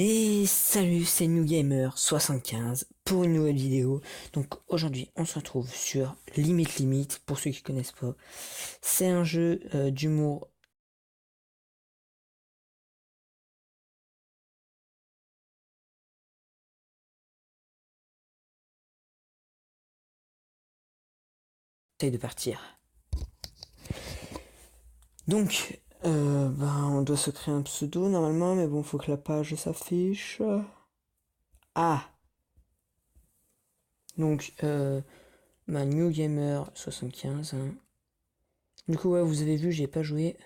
Et salut, c'est New Gamer 75 pour une nouvelle vidéo. Donc aujourd'hui, on se retrouve sur Limite pour ceux qui connaissent pas. C'est un jeu d'humour. Essaye de partir. Donc, on doit se créer un pseudo normalement, mais bon, faut que la page s'affiche. Ah, donc New Gamer 75. Hein. Du coup, ouais, vous avez vu, j'ai pas joué.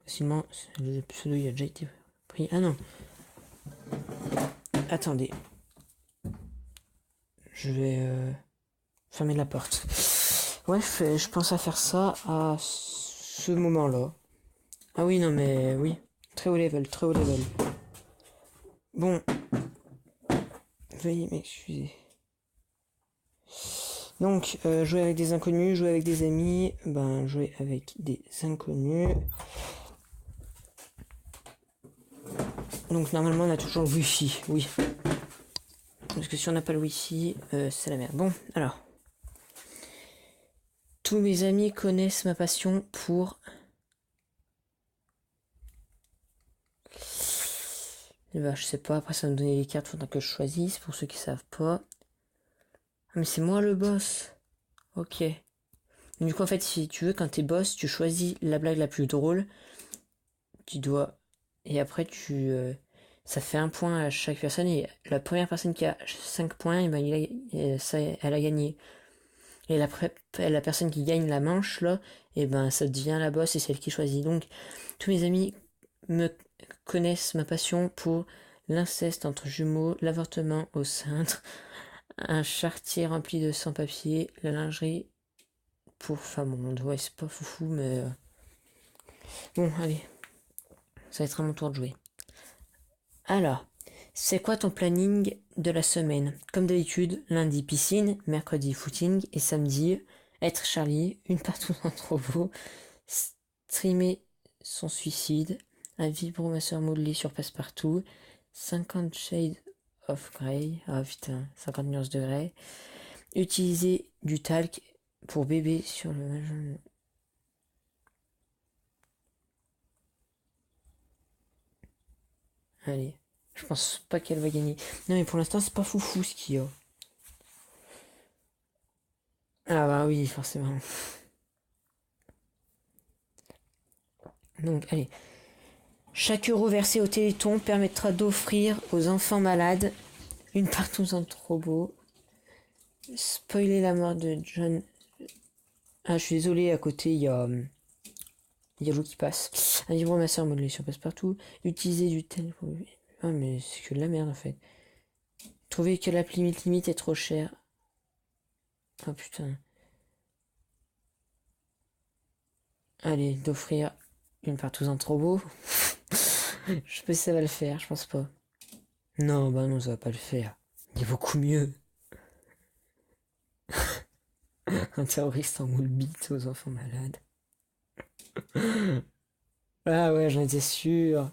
Facilement, le pseudo il a déjà été pris. Ah non. Attendez. Je vais fermer la porte. Ouais, je pense à faire ça à ce moment-là. Ah oui, non, mais oui. Très haut level, très haut level. Bon, veuillez m'excuser. Donc, jouer avec des inconnus, jouer avec des amis. Ben, jouer avec des inconnus. Donc, normalement, on a toujours le wifi, oui. Parce que si on n'a pas le wifi, c'est la merde. Bon, alors. Tous mes amis connaissent ma passion pour... Bah, je sais pas, après ça va me donner les cartes, faudra que je choisisse, pour ceux qui savent pas. Ah, mais c'est moi le boss. Ok. Du coup, en fait, si tu veux, quand t'es boss, tu choisis la blague la plus drôle. Tu dois... Et après, ça fait un point à chaque personne, et la première personne qui a 5 points, et ben, elle a gagné. Et la personne qui gagne la manche, là, et ben, ça devient la boss, et c'est elle qui choisit. Donc, tous mes amis me connaissent ma passion pour l'inceste entre jumeaux, l'avortement au cintre, un charretier rempli de sans-papiers, la lingerie pour femme au monde. Ouais, c'est pas foufou, mais... Bon, allez, ça va être à mon tour de jouer. Alors, c'est quoi ton planning de la semaine? Comme d'habitude, lundi piscine, mercredi footing et samedi être Charlie, une partout en trop streamer son suicide, un vibromasseur modelé sur Passepartout, 50 shades of grey, ah putain, 50 nuances de grey, utiliser du talc pour bébé sur le... Allez, je pense pas qu'elle va gagner. Non mais pour l'instant c'est pas foufou ce qu'il y a. Ah bah oui, forcément. Donc allez. Chaque euro versé au Téléthon permettra d'offrir aux enfants malades une partouze en trop beau. Spoiler la mort de John. Ah, je suis désolé, à côté, il y a l'eau qui passe. Un livre masseur modelé sur Passepartout. Utiliser du tel pour... Ah, mais c'est que de la merde, en fait. Trouver que l'appli limite est trop chère. Ah, putain. Allez, d'offrir une partouze en trop beau. Je sais pas si ça va le faire, je pense pas. Non, bah non, ça va pas le faire. Il y a beaucoup mieux. Un terroriste en moule bite aux enfants malades. Ah ouais, j'en étais sûr.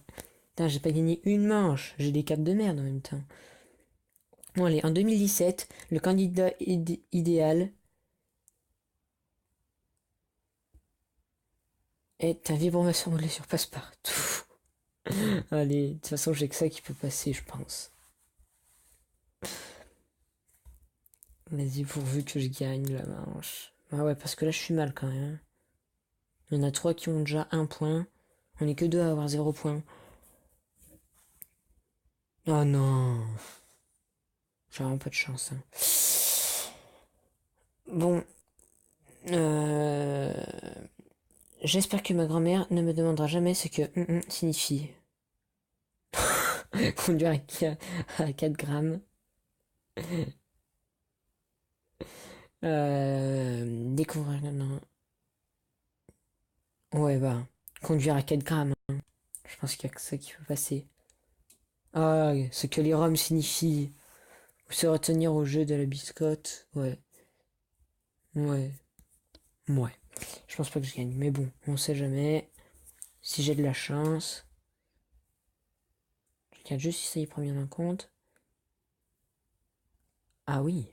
Putain, j'ai pas gagné une manche. J'ai des cartes de merde en même temps. Bon, allez, en 2017, le candidat idéal est un vibromasseur modelé sur Passepartout. Allez, de toute façon, j'ai que ça qui peut passer, je pense. Vas-y, pourvu que je gagne la manche. Ah ouais, parce que là, je suis mal quand même. Hein. Il y en a 3 qui ont déjà un point. On est que 2 à avoir 0 point. Oh non. J'ai vraiment pas de chance. Hein. Bon. Euh... J'espère que ma grand-mère ne me demandera jamais ce que signifie. Conduire à 4 grammes. Découvrir... Non. Ouais, bah... Conduire à 4 grammes. Hein. Je pense qu'il y a que ça qui peut passer. Ah, ce que les roms signifient. Ou se retenir au jeu de la biscotte. Ouais. Ouais. Ouais. Je pense pas que je gagne. Mais bon, on sait jamais. Si j'ai de la chance. regarde juste si ça y prend bien en compte. Ah oui.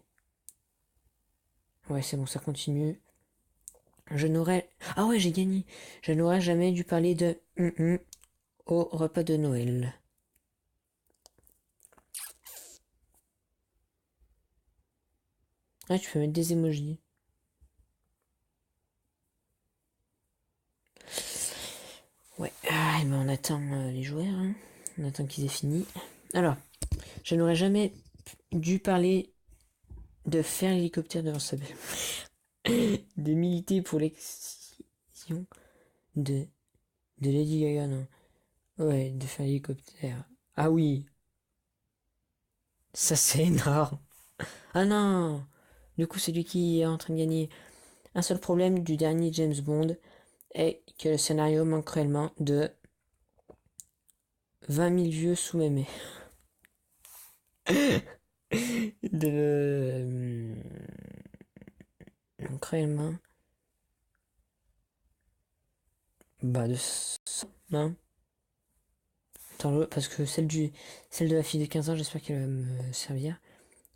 Ouais, c'est bon, ça continue. Je n'aurais... Ah ouais, j'ai gagné. Je n'aurais jamais dû parler de au repas de Noël. Ah, tu peux mettre des emojis. Ouais, ah, ben on attend les joueurs, hein. On attend qu'ils aient fini. Alors, je n'aurais jamais dû parler de faire l'hélicoptère devant sa belle. De militer pour l'excision de, de Lady Gaga, non. Ouais, de faire l'hélicoptère. Ah oui, ça c'est énorme. Ah non. Du coup, c'est lui qui est en train de gagner. Un seul problème du dernier James Bond est que le scénario manque cruellement de 20 000 vieux sous mémé. de... Cruellement. Bah de... Non. Attends, parce que celle de la fille de 15 ans, j'espère qu'elle va me servir.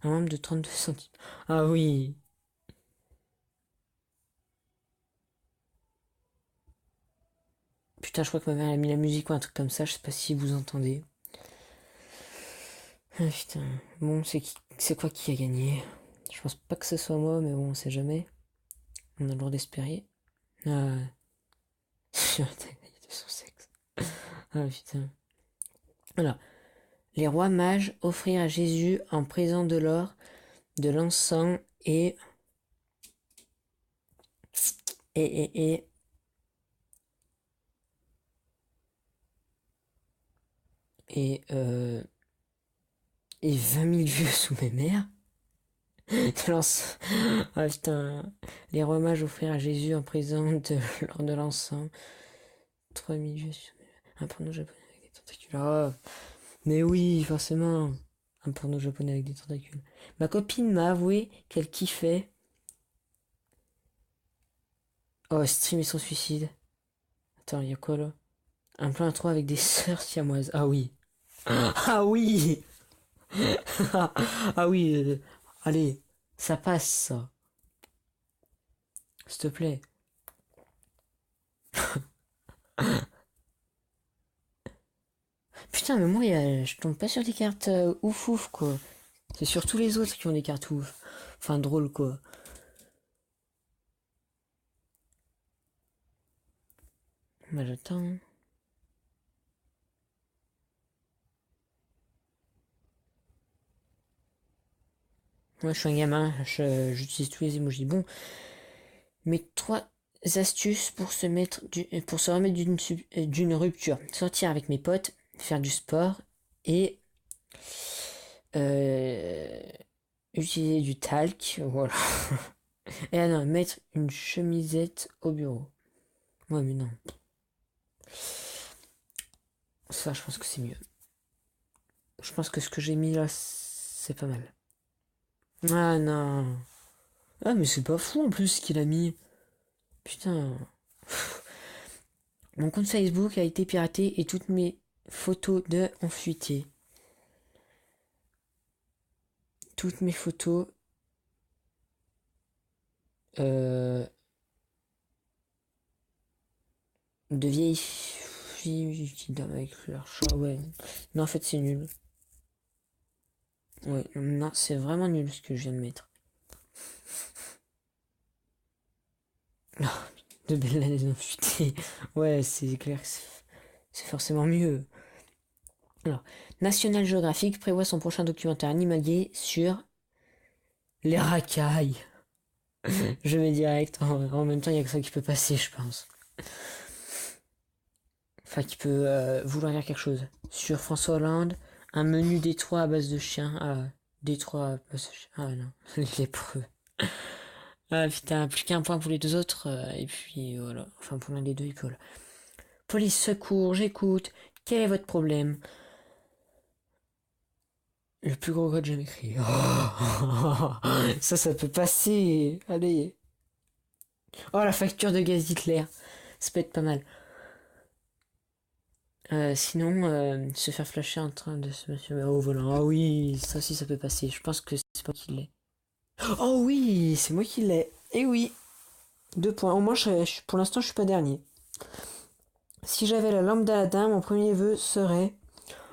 Un membre de 32 centimes. Ah oui. Putain, je crois que ma mère a mis la musique ou un truc comme ça, je sais pas si vous entendez. Ah putain. Bon, c'est quoi qui a gagné? Je pense pas que ce soit moi, mais bon, on sait jamais. On a le droit d'espérer. Ah. De son sexe. Ah putain. Alors, les rois mages offrirent à Jésus en présent de l'or, de l'encens et et euh, et 20 000 vieux sous mes mères. De l'encens. Ah putain. Les rois mages offrirent à Jésus en présent de l'or, de l'encens. 3 000 vieux sous mes mères. Un porno japonais avec des tentacules. Oh. Mais oui, forcément. Un porno japonais avec des tentacules. Ma copine m'a avoué qu'elle kiffait. Oh, streamer son suicide. Attends, y a quoi là? Un plan à 3 avec des sœurs siamoises. Ah oui. Ah oui. Ah oui. Allez, ça passe ça. S'il te plaît. Putain, mais moi, je tombe pas sur des cartes ouf ouf quoi. C'est sur tous les autres qui ont des cartes ouf. Enfin, drôle quoi. Bah, j'attends. Moi, je suis un gamin, j'utilise tous les emojis. Bon, mes trois astuces pour se remettre d'une rupture. Sortir avec mes potes, faire du sport et euh, utiliser du talc, voilà. Et ah non, mettre une chemisette au bureau. Ouais, mais non. Ça, je pense que c'est mieux. Je pense que ce que j'ai mis là, c'est pas mal. Ah non. Ah, mais c'est pas fou en plus ce qu'il a mis. Putain. Mon compte Facebook a été piraté et toutes mes photos ont fuité. Toutes mes photos euh, de vieilles filles qui dorment avec leur chat. Ouais. Non, en fait, c'est nul. Ouais, non, c'est vraiment nul ce que je viens de mettre. De belles années fuité. Ouais, c'est clair que c'est forcément mieux. Alors, National Geographic prévoit son prochain documentaire animalier sur les racailles. Je mets direct. En même temps, il y a que ça qui peut passer, je pense. Enfin, qui peut vouloir dire quelque chose. Sur François Hollande, un menu Détroit à base de chiens. Ah, Détroit à base de chiens. Ah non, les preux. Ah putain, plus qu'un point pour les deux autres. Et puis voilà. Enfin, pour l'un des deux, et puis voilà. Police, secours, j'écoute. Quel est votre problème? Le plus gros code jamais écrit. Oh, ça peut passer. Allez. Oh, la facture de gaz d'Hitler. Ça peut être pas mal. Sinon, se faire flasher en train de se mettre au volant. Ah oui, ça aussi ça peut passer. Je pense que c'est pas qui l'est. Oh oui, c'est moi qui l'ai. Eh oui, 2 points. Au moins, pour l'instant, je suis pas dernier. Si j'avais la lampe d'Aladin, mon premier vœu serait...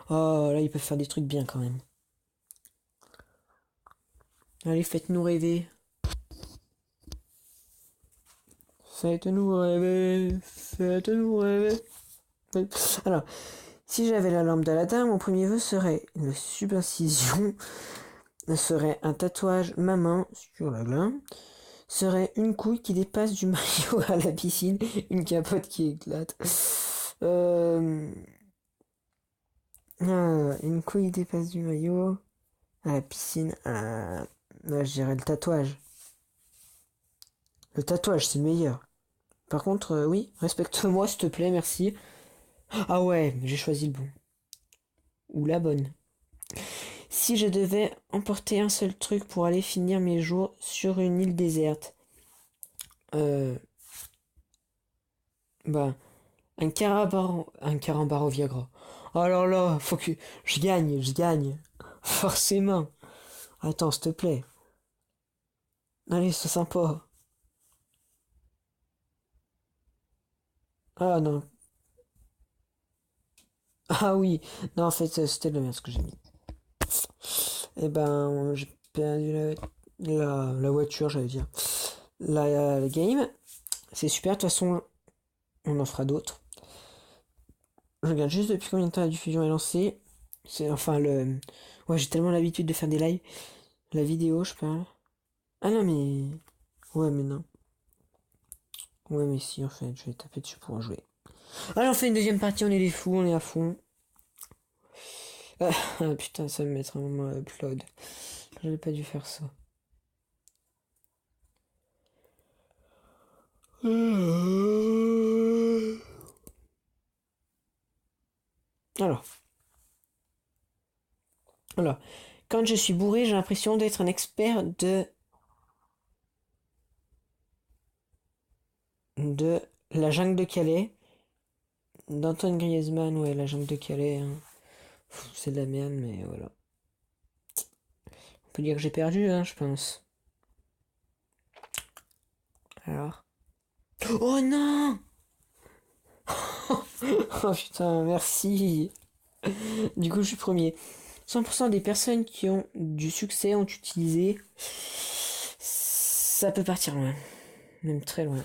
Oh, là, ils peuvent faire des trucs bien quand même. Allez, faites-nous rêver. Faites-nous rêver. Faites-nous rêver. Alors, si j'avais la lampe d'Aladin, mon premier vœu serait une subincision, serait un tatouage main sur la glande, serait une couille qui dépasse du maillot à la piscine, une capote qui éclate. Une couille dépasse du maillot à la piscine. Là, je dirais le tatouage. Le tatouage, c'est le meilleur. Par contre, oui, respecte-moi, s'il te plaît, merci. Ah ouais, j'ai choisi le bon. Ou la bonne. Si je devais emporter un seul truc pour aller finir mes jours sur une île déserte, euh, bah, un carambar au Viagra. Oh là là, faut que je gagne, je gagne. Forcément. Attends, s'il te plaît. Allez, c'est sympa. Ah non. Ah oui. Non, en fait, c'était le mien ce que j'ai mis. Eh ben, j'ai perdu la voiture, j'allais dire. La game. C'est super, de toute façon, on en fera d'autres. Je regarde juste depuis combien de temps la diffusion est lancée. C'est enfin le. Ouais, j'ai tellement l'habitude de faire des lives. La vidéo, je parle. Ah non, mais. Ouais, mais non. Ouais, mais si, en fait, je vais taper dessus pour en jouer. Allez, on fait une deuxième partie, on est des fous, on est à fond. Ah, ah, putain, ça va me mettre un moment upload. J'aurais pas dû faire ça. Alors, alors, quand je suis bourré, j'ai l'impression d'être un expert de la jungle de Calais. D'Antoine Griezmann, ouais, la jungle de Calais. Hein. C'est de la merde, mais voilà. On peut dire que j'ai perdu, hein, je pense. Alors. Oh non. Oh putain, merci. Du coup, je suis premier. 100% des personnes qui ont du succès ont utilisé. Ça peut partir loin. Même très loin.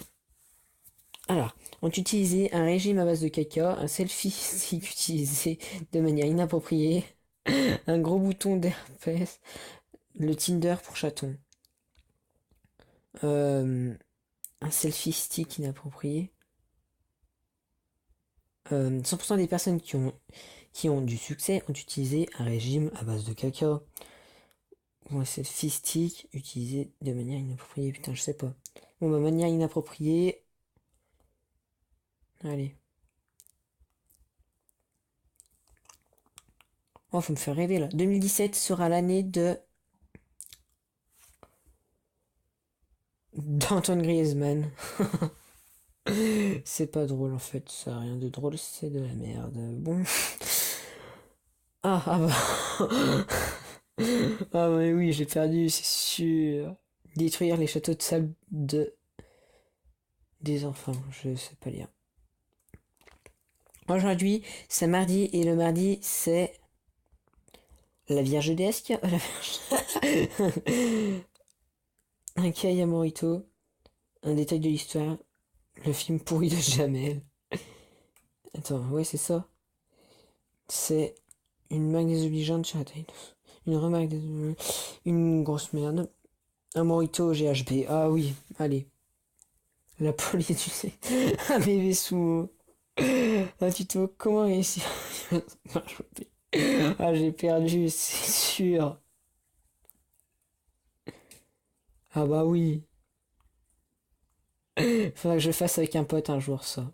Alors, ont utilisé un régime à base de caca, un selfie stick utilisé de manière inappropriée, un gros bouton d'herpès, le Tinder pour chaton. Un selfie stick inapproprié. 100% des personnes qui ont du succès ont utilisé un régime à base de caca. Ou un selfie stick utilisé de manière inappropriée. Putain, je sais pas. Bon, bah, manière inappropriée. Allez. Oh, faut me faire rêver là. 2017 sera l'année d'Antoine Griezmann. C'est pas drôle en fait, ça a rien de drôle, c'est de la merde. Bon. Ah bah. Ah mais oui, j'ai perdu, c'est sûr. Détruire les châteaux de sable des enfants, je sais pas lire. Aujourd'hui, c'est mardi et le mardi, c'est la Vierge d'Esque. Un cahier à Morito. Un détail de l'histoire. Le film pourri de Jamel. Attends, ouais, c'est ça. C'est une marque désobligeante sur la taille. Une remarque désobligeante. Une grosse merde. Un Morito GHB. Ah oui, allez. La police du sais. Un bébé sous. Un tuto. Comment réussir. Ah, j'ai perdu, c'est sûr. Ah bah oui. Faudra que je fasse avec un pote un jour ça.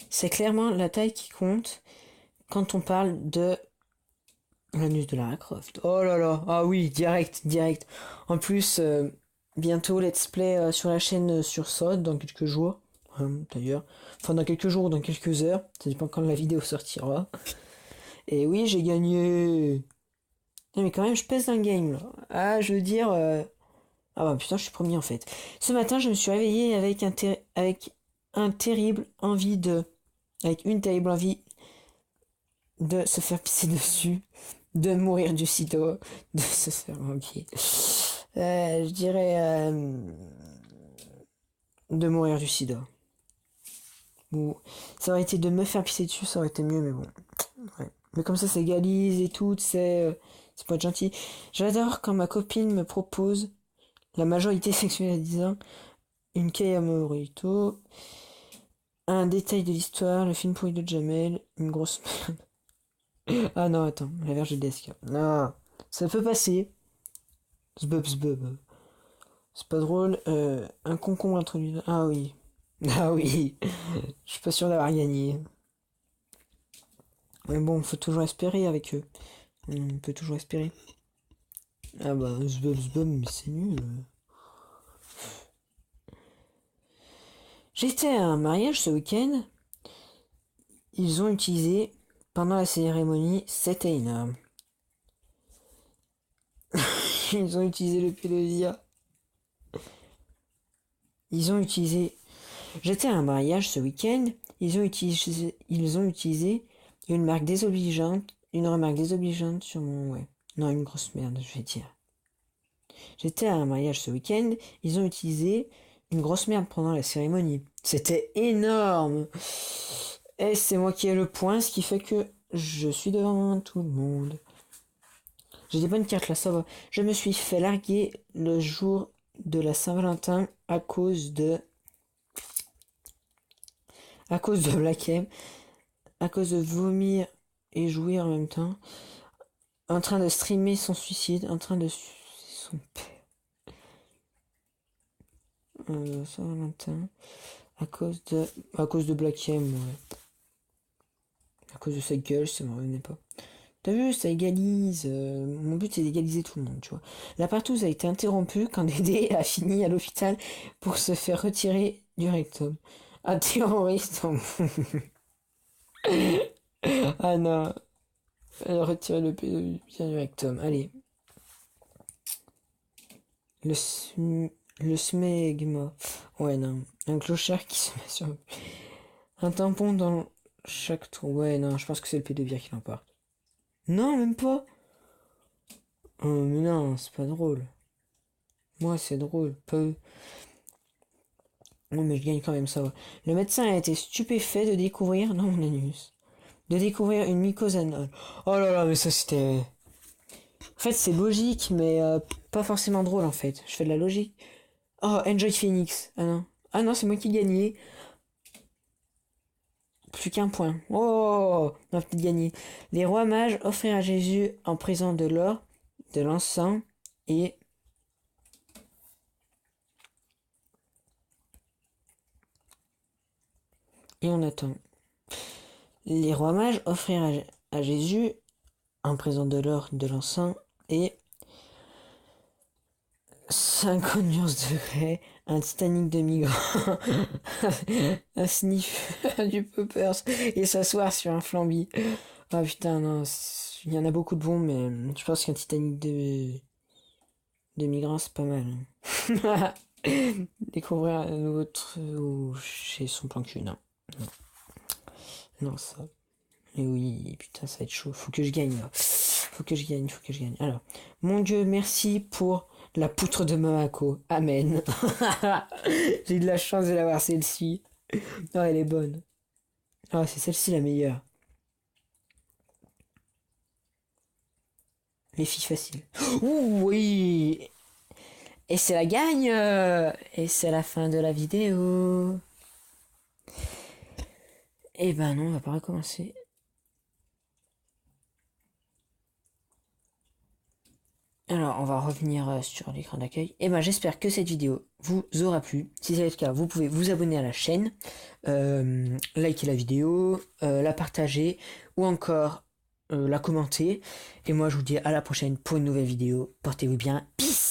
C'est clairement la taille qui compte quand on parle de l'anus de Lara Croft. Oh là là, ah oui, direct, direct. En plus, bientôt let's play sur la chaîne sur Sod dans quelques jours. d'ailleurs. Enfin, dans quelques jours ou dans quelques heures. Ça dépend quand la vidéo sortira. Et oui, j'ai gagné. Non, mais quand même, je pèse dans le game, là. Ah, je veux dire... Ah bah putain, je suis premier, en fait. Ce matin, je me suis réveillé avec avec un terrible envie de... Avec une terrible envie de se faire pisser dessus, de mourir du sida, de se faire manquer. Je dirais... de mourir du sida. Bon, ça aurait été de me faire pisser dessus, ça aurait été mieux, mais bon. Ouais. Mais comme ça s'égalise et tout, c'est pas être gentil. J'adore quand ma copine me propose la majorité sexuelle à 10 ans, une Kaya Morito, un détail de l'histoire, le film pourri de Jamel, une grosse merde. Ah non, attends, la verge de DSK. Non, ça peut passer. Zbub, zbub. C'est pas drôle. Un concombre introduit. Ah oui. Ah oui. Je suis pas sûr d'avoir gagné. Mais bon, faut toujours espérer avec eux. On peut toujours espérer. Ah bah, zbub, mais c'est nul. J'étais à un mariage ce week-end. Ils ont utilisé, pendant la cérémonie, c'était énorme. Ils ont utilisé le pédophile. Ils ont utilisé... J'étais à un mariage ce week-end. Ils ont utilisé une remarque désobligeante sur mon... Ouais. Non, une grosse merde, je vais dire. J'étais à un mariage ce week-end. Ils ont utilisé une grosse merde pendant la cérémonie. C'était énorme. Et c'est moi qui ai le point, ce qui fait que je suis devant tout le monde. J'ai des bonnes cartes là, ça va. Je me suis fait larguer le jour de la Saint-Valentin à cause de Black M, à cause de vomir et jouir en même temps, en train de streamer son suicide, en train de suicider son père. Saint-Valentin, à cause de Black M, ouais. À cause de sa gueule, ça me revenait pas. T'as vu, ça égalise. Mon but c'est d'égaliser tout le monde, tu vois. La partouze a été interrompue quand Dédé a fini à l'hôpital pour se faire retirer du rectum. Un terroriste en... Ah non. Elle a retiré le pédophile du rectum. Allez. Le smegma. Ouais, non. Un clochard qui se met sur... Un tampon dans chaque trou. Ouais, non, je pense que c'est le pédophile qui l'emporte. Non, même pas. Oh, mais non, c'est pas drôle. Moi, c'est drôle. Peu. Non, mais je gagne quand même ça. Ouais. Le médecin a été stupéfait de découvrir, non mon anus, de découvrir une mycose anale. Oh là là, mais ça c'était... En fait, c'est logique, mais pas forcément drôle en fait. Je fais de la logique. Oh, Enjoy Phoenix. Ah non. Ah non, c'est moi qui gagnais. Plus qu'un point. Oh, on a peut-être gagné. Les rois mages offrirent à Jésus en présent de l'or, de l'encens et... Et on attend. Les rois mages offrirent à Jésus en présent de l'or, de l'encens et 50 nuances de grès, un Titanic de migrants, un sniff du poppers et s'asseoir sur un flambi. Ah putain, non, il y en a beaucoup de bons, mais je pense qu'un Titanic de migrants, c'est pas mal. Découvrir un nouveau truc chez son plan cul, non. Non, ça. Et oui, putain, ça va être chaud. Faut que je gagne, là. Faut que je gagne. Alors, mon Dieu, merci pour la poutre de Mamako. Amen. J'ai eu de la chance de l'avoir, celle-ci. Non, elle est bonne. Ah, c'est celle-ci la meilleure. Les filles faciles. Ouh, oui. Et c'est la gagne. Et c'est la fin de la vidéo. Eh ben non, on va pas recommencer. Alors, on va revenir sur l'écran d'accueil. Et ben, j'espère que cette vidéo vous aura plu. Si c'est le cas, vous pouvez vous abonner à la chaîne, liker la vidéo, la partager ou encore la commenter. Et moi, je vous dis à la prochaine pour une nouvelle vidéo. Portez-vous bien. Peace!